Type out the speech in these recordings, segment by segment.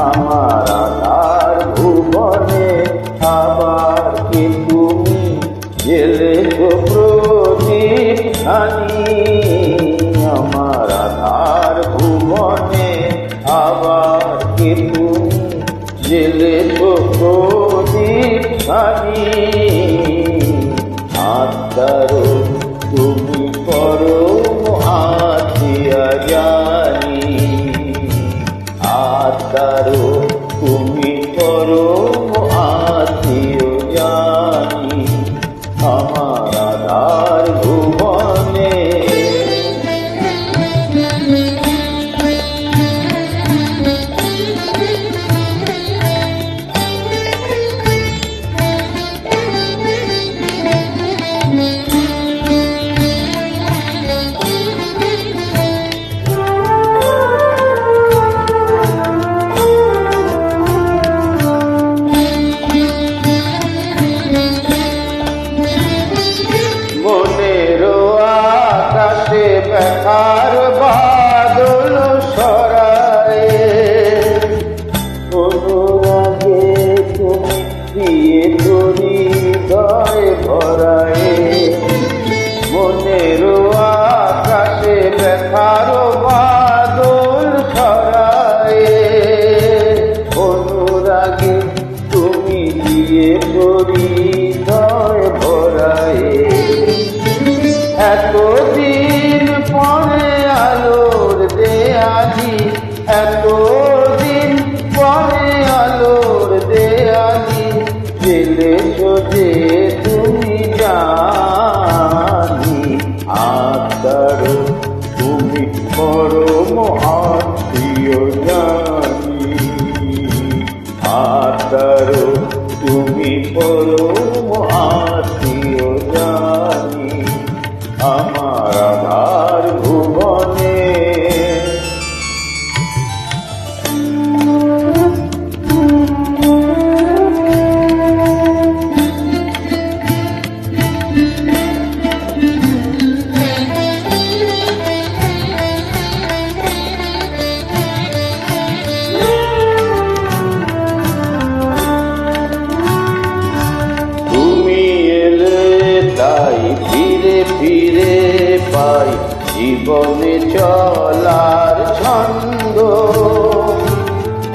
আমার আধার ভুবনে আবার কি তুমি জ্বেলেছ প্রদীপ খানি। আমার আধার ভুবনে আবার কি তুমি জ্বেলেছ প্রদীপ খানি। আত্মারো তুমি পরম আতিয়া জানি। আত্মারো তুমি পরম আত্মীয় জানি। আমার আধার ভুবনে ব্যথার বাদল সরায়ে অনুরাগে তুমি দিয়ে হৃদয় ভরায়ে। মনের আকাশে ব্যথার বাদল সরায়ে অনুরাগে তুমি দিয়ে হৃদয় ভরায়ে। এতদিন পরে আলোর দেয়ালি, এতদিন পরে আলোর দেয়ালি জেলেছ যে তুমি জানি। আত্মারো তুমি পরম আত্মীয় জানি। আত্মারো তুমি পরম আত্মীয় জানি। আমার আধার ভুবনে তুমি এলে তাই ফিরে ফিরে পাই জীবনে চলার ছন্দ।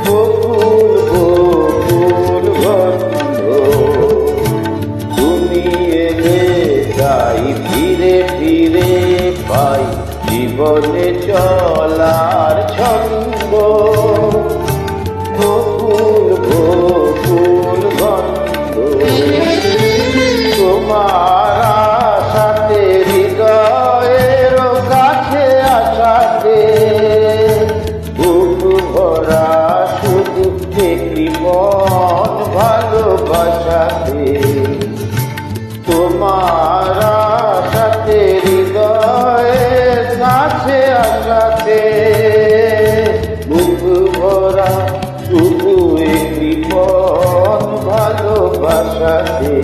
বকুল বকুল গন্ধ তুমি এলে তাই ফিরে ফিরে পাই জীবনে চলার ছন্দ। বকুল বকুল গন্ধ তোমার আশাতে হৃদয়ের কাছে আসাতে বুক ভরা শুধু একটি মন ভালোবাসাতে। তোমার আশাতে হৃদয়ের কাছে আসাতে বুক ভরা শুধু একটি মন ভালোবাসাতে।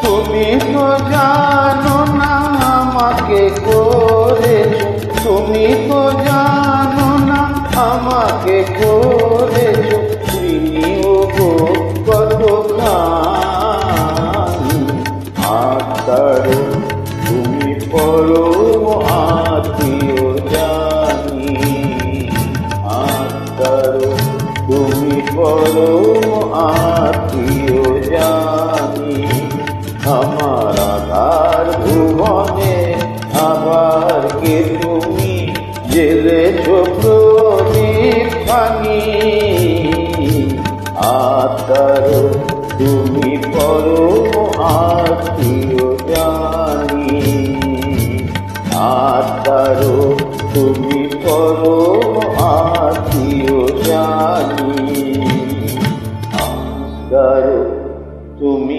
তুমি তো জানো না আমাকে করেছ, তুমি তো জানো না আমাকে করেছ প্রিয় গো কতখানি। আত্মারো তুমি পরম আত্মীয় জানি। আত্মারো তুমি পরম আত্মীয় জানি। আমার আধার ভুবনে আবার কে তুমি জেলেছ প্রদীপ খানি। আত্মারো তুমি পরম আত্মীয় জানি। আত্মারো তুমি পরম আত্মীয় জানি। আত্মারো তুমি